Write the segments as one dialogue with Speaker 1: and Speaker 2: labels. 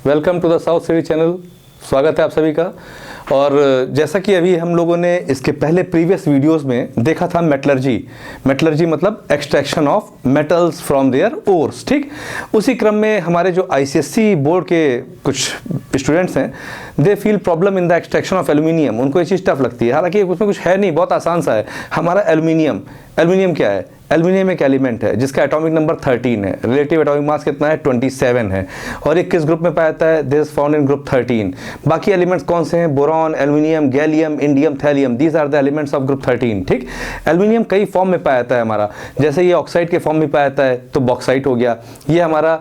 Speaker 1: Welcome to the South City channel. स्वागत है आप सभी का। और जैसा कि अभी हम लोगों ने इसके पहले प्रीवियस वीडियोस में देखा था मेटलर्जी मतलब extraction of metals from their ores. ठीक, उसी क्रम में हमारे जो आईसीएसई बोर्ड के कुछ स्टूडेंट्स हैं, they feel problem in the extraction of aluminium. उनको ये चीज़ टफ लगती है, हालांकि उसमें कुछ है नहीं, बहुत आसान सा है। हमारा एल्यूमिनियम क्या है? एल्यूमिनियम एक एलिमेंट है जिसका एटॉमिक नंबर 13 है, रिलेटिव एटॉमिक मास कितना है? 27 है, और ये किस ग्रुप में पाया जाता है? This is found in group 13। बाकी एलिमेंट्स कौन से हैं? Boron, aluminium, gallium, indium, thallium, these are the elements of group 13। ठीक, एल्यूमिनियम कई फॉर्म में पाया जाता है हमारा, जैसे ये ऑक्साइड के फॉर्म में पाया जाता है तो बॉक्साइट हो गया, ये हमारा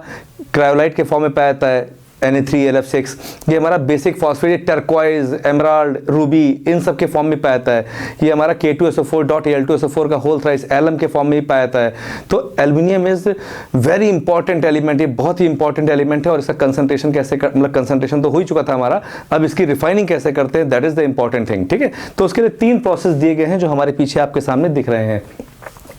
Speaker 1: क्रायोलाइट के फॉर्म में पाया जाता है Na3LF6, ये हमारा basic phosphate turquoise, emerald, ruby, इन सब के फॉर्म में पाया जाता है। ये हमारा K2SO4.Al2SO4 का होल थ्राइस एलम के फॉर्म में ही पाया जाता है। तो aluminium is very important element, ये बहुत ही इंपॉर्टेंट एलिमेंट है। और इसका कंसंट्रेशन कैसे मतलब कंसंट्रेशन तो हो ही चुका था हमारा, अब इसकी रिफाइनिंग कैसे करते हैं, that is the important thing. ठीक है, तो उसके लिए 3 प्रोसेस दिए गए हैं जो हमारे पीछे आपके सामने दिख रहे हैं।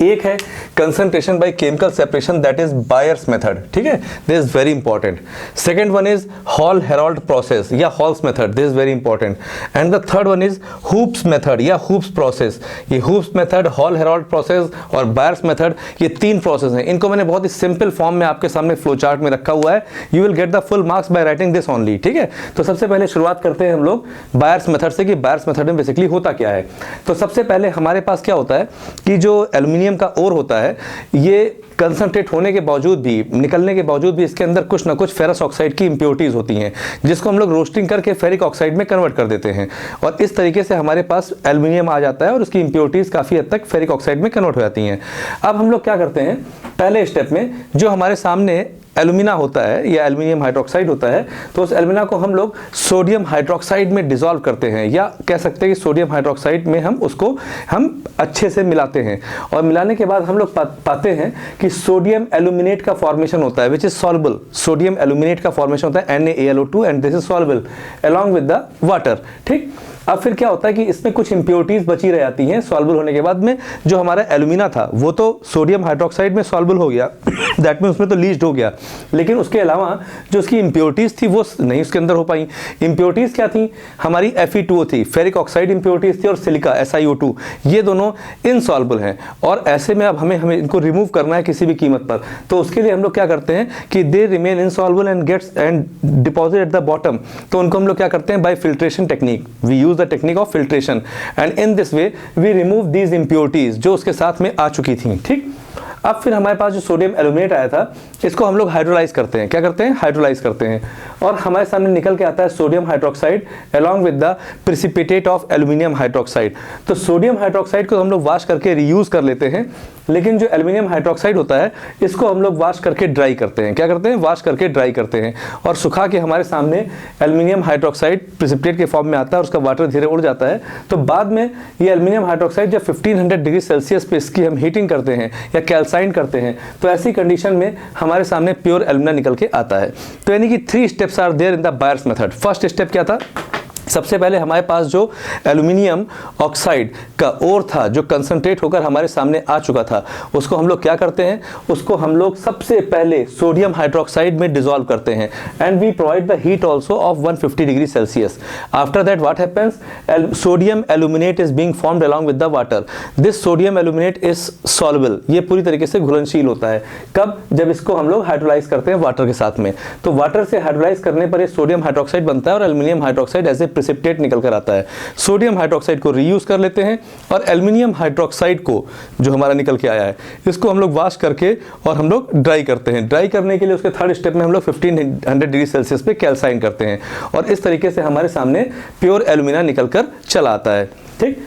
Speaker 1: एक है concentration by chemical separation, that is Bayer's method. ठीक है, this is very important. Second one is Hall Heroult process या Hall's method, this is very important. And the third one is Hoopes method या Hoopes process. ये Hoopes method, Hall Heroult process और Bayer's method, ये 3 process हैं। इनको मैंने बहुत ही simple form में आपके सामने फ्लो चार्ट में रखा हुआ है। You will get the full marks by writing this only. ठीक है, तो सबसे पहले शुरुआत करते हैं हम लोग बायर्स मेथड से कि बायर्स मेथड में बेसिकली होता क्या है। तो सबसे पहले हमारे पास क्या होता है कि जो एल्यूमिनियम का ओर होता है, ये कंसंट्रेट होने के बावजूद भी, निकलने के बावजूद भी इसके अंदर कुछ ना कुछ फेरस ऑक्साइड की इंप्योरिटीज होती हैं, जिसको हम लोग रोस्टिंग करके फेरिक ऑक्साइड में कन्वर्ट कर देते हैं। और इस तरीके से हमारे पास एल्यूमिनियम आ जाता है और उसकी इंप्योरिटीज काफ़ी हद तक फेरिक ऑक्साइड में कन्वर्ट हो जाती हैं। अब हम लोग क्या करते हैं, पहले स्टेप में जो हमारे सामने एल्यूमिना होता है या एल्यूमिनियम हाइड्रोक्साइड होता है, तो उस एल्यूमिना को हम लोग सोडियम हाइड्रोक्साइड में डिसॉल्व करते हैं, या कह सकते हैं कि सोडियम हाइड्रोक्साइड में हम अच्छे से मिलाते हैं। और मिलाने के बाद हम लोग पाते हैं कि सोडियम एल्यूमिनेट का फॉर्मेशन होता है, which is soluble. Sodium aluminate का फॉर्मेशन होता है NaAlO2 and this is soluble along with the water. ठीक, अब फिर क्या होता है कि इसमें कुछ इंप्योरिटीज बची रह जाती हैं सॉल्युबल होने के बाद में। जो हमारा एल्यूमिना था वो तो सोडियम हाइड्रोक्साइड में सॉल्युबल हो गया, दैट मीन उसमें तो लीच्ड हो गया, लेकिन उसके अलावा जो उसकी इंप्योरिटीज थी वो नहीं उसके अंदर हो पाई। इंप्योरिटीज क्या थी? हमारी Fe2O थी, फेरिक ऑक्साइड इंप्योरिटीज थी, और सिलिका SiO2, ये दोनों इनसॉल्युबल हैं। और ऐसे में अब हमें इनको रिमूव करना है किसी भी कीमत पर। तो उसके लिए हम लोग क्या करते हैं कि they remain insoluble and deposit at the bottom. तो उनको हम लोग क्या करते हैं, by filtration technique, we use the technique of filtration, and in this way we remove these impurities जो उसके साथ में आ चुकी थी। ठीक, अब फिर हमारे पास जो सोडियम एल्यूमिनेट आया था, इसको हम लोग हाइड्रोलाइज करते हैं। क्या करते हैं? हाइड्रोलाइज करते हैं, और हमारे सामने निकल के आता है sodium hydroxide along with the precipitate of aluminium hydroxide. तो सोडियम हाइड्रोक्साइड को हम लोग वॉश करके रीयूज कर लेते हैं, लेकिन जो एल्यूमिनियम हाइड्रोक्साइड होता है इसको हम लोग वॉश करके ड्राई करते हैं। क्या करते हैं? वॉश करके ड्राई करते हैं, और सुखा के हमारे सामने एल्यूमिनियम हाइड्रोक्साइड प्रेसिपिटेट के फॉर्म में आता है और उसका वाटर धीरे उड़ जाता है। तो बाद में ये एल्यूमिनियम हाइड्रोक्साइड जब 1500 डिग्री सेल्सियस पे इसकी हम हीटिंग करते हैं या कैल्साइन करते हैं, तो ऐसी कंडीशन में हमारे सामने प्योर एल्यूमिना निकल के आता है। तो यानी कि 3 steps are there in the Bayer's method. First step क्या था? सबसे पहले हमारे पास जो एल्यूमिनियम ऑक्साइड का ओर था, जो कंसंट्रेट होकर हमारे सामने आ चुका था, उसको हम लोग क्या करते हैं, उसको हम लोग सबसे पहले सोडियम हाइड्रोक्साइड में डिसॉल्व करते हैं, and we provide the heat also of 150 degree Celsius. After that what happens, sodium aluminate is being formed along with the water. This sodium aluminate is soluble, ये पूरी तरीके से घुलनशील होता है। कब? जब इसको हम लोग हाइड्रोलाइज करते हैं वाटर के साथ में। तो वाटर से हाइड्रोलाइज करने पर ये सोडियम हाइड्रोक्साइड बनता है और aluminium hydroxide as a precipitate निकल कर आता है। सोडियम हाइड्रोक्साइड को रीयूज कर लेते हैं, और एल्यूमिनियम हाइड्रोक्साइड को जो हमारा निकल के आया है, इसको हम लोग वॉश करके और हम लोग ड्राई करते हैं। ड्राई करने के लिए उसके थर्ड स्टेप में हम लोग 1500 डिग्री सेल्सियस पे कैल्साइन करते हैं, और इस तरीके से हमारे सामने प्योर एल्यूमिना निकल कर चला आता है। ठीक,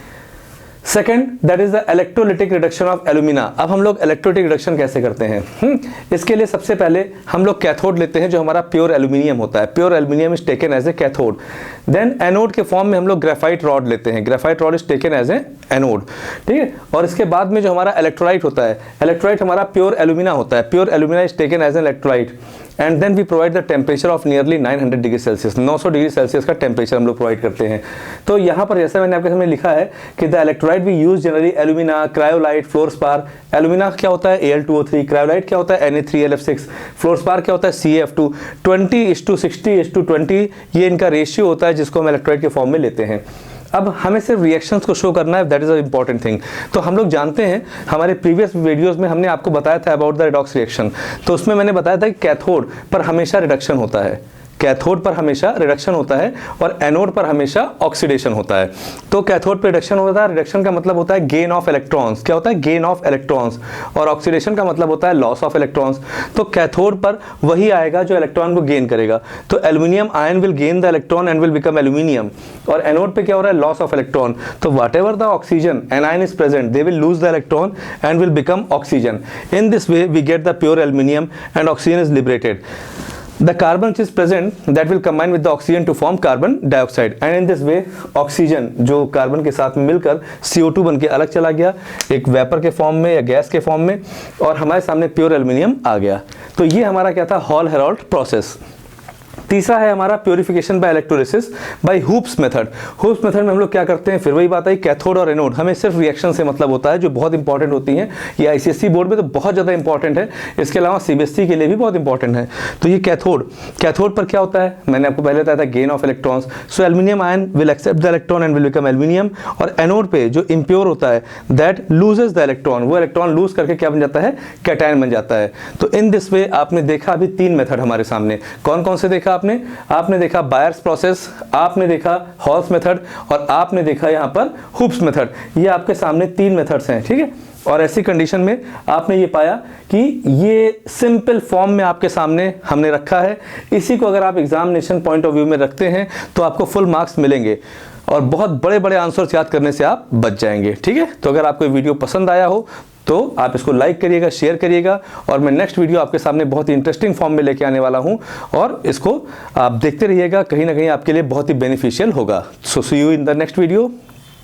Speaker 1: second, that is the electrolytic reduction of alumina. अब हम लोग इलेक्ट्रोलिटिक रिडक्शन कैसे करते हैं? इसके लिए सबसे पहले हम लोग कैथोड लेते हैं, जो हमारा प्योर एल्यूमिनियम होता है। Pure aluminium is taken as a cathode. Then anode के फॉर्म में हम लोग ग्रेफाइट रॉड लेते हैं। Graphite rod is taken as a anode. ठीक है, और इसके बाद में जो हमारा इलेक्ट्रोलाइट होता है, इलेक्ट्रोलाइट हमारा प्योर एल्यूमिना होता है। Pure alumina is taken as an electrolyte. And then we provide the temperature of nearly 900 degree Celsius, 900 degree Celsius का टेम्परेचर हम लोग प्रोवाइड करते हैं। तो यहाँ पर जैसे मैंने आपके सामने लिखा है कि the electrolyte we use generally alumina, cryolite, fluorspar. Alumina क्या होता है Al2O3, क्रायोलाइट क्या होता है Na3LF6, फ्लोरस्पार क्या होता है CaF2। 20:60:20 ये इनका रेशियो होता है जिसको हम इलेक्ट्रोलाइट के फॉर्म में लेते हैं। अब हमें सिर्फ रिएक्शंस को शो करना है, that is a important thing. तो हम लोग जानते हैं, हमारे प्रीवियस वीडियोस में हमने आपको बताया था अबाउट द रेडॉक्स रिएक्शन। तो उसमें मैंने बताया था कि कैथोड पर हमेशा रिडक्शन होता है, कैथोड पर हमेशा रिडक्शन होता है और एनोड पर हमेशा ऑक्सीडेशन होता है। तो कैथोड पर रिडक्शन होता है, रिडक्शन का मतलब होता है गेन ऑफ इलेक्ट्रॉन्स। क्या होता है? Gain of electrons. और ऑक्सीडेशन का मतलब होता है लॉस ऑफ इलेक्ट्रॉन्स। तो कैथोड पर वही आएगा जो इलेक्ट्रॉन को गेन करेगा। तो aluminium ion will gain the electron and will become aluminium. और एनोड पे क्या हो रहा है? Loss of electron. तो whatever the oxygen anion is present, they will lose the electron and will become oxygen. In this way we get the pure aluminium and oxygen is liberated. The carbon which is present that will combine with the oxygen to form carbon dioxide, and in this way oxygen जो carbon के साथ में मिलकर CO2 बन के अलग चला गया एक वेपर के फॉर्म में या गैस के फॉर्म में, और हमारे सामने प्योर एल्यूमिनियम आ गया। तो ये हमारा क्या था? Hall Heroult process. तीसरा है हमारा purification by electrolysis by Hoopes method. Hoopes method में हम लोग क्या करते हैं? फिर वही बात आई, कैथोड और एनोड हमें सिर्फ रिएक्शन से मतलब होता है जो बहुत इंपॉर्टेंट होती हैं। ये आईसीएसई बोर्ड में तो बहुत ज़्यादा इंपॉर्टेंट है, इसके अलावा सीबीएसई के लिए भी बहुत इंपॉर्टेंट है। तो ये कैथोड पर क्या होता है? मैंने आपको पहले बताया था gain of electrons. So aluminium ion will accept the electron and will become aluminium. और एनोड पे जो इम्प्योर होता है दैट लूजेस द इलेक्ट्रॉन, वो इलेक्ट्रॉन लूज करके क्या बन जाता है? कैटायन बन जाता है। तो इन दिस वे आपने देखा अभी 3 मेथड हमारे सामने। कौन कौन से देखा आपने देखा बायर्स प्रोसेस, आपने देखा हॉल्स मेथड, और आपने देखा यहाँ पर हुप्स मेथड। ये आपके सामने 3 मेथड्स हैं, ठीक है। और ऐसी कंडीशन में आपने ये पाया कि ये सिंपल फॉर्म में आपके सामने हमने रखा है। इसी को अगर आप एग्जामिनेशन पॉइंट ऑफ व्यू में रखते हैं तो आपको फुल मार्क्स मिलेंगे और बहुत बड़े बड़े आंसर्स याद करने से आप बच जाएंगे, ठीक है। तो अगर आपको वीडियो पसंद आया हो तो आप इसको लाइक करिएगा, शेयर करिएगा, और मैं नेक्स्ट वीडियो आपके सामने बहुत ही इंटरेस्टिंग फॉर्म में लेके आने वाला हूं, और इसको आप देखते रहिएगा, कहीं ना कहीं आपके लिए बहुत ही बेनिफिशियल होगा। So see you in the next video.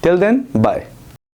Speaker 1: Till then bye.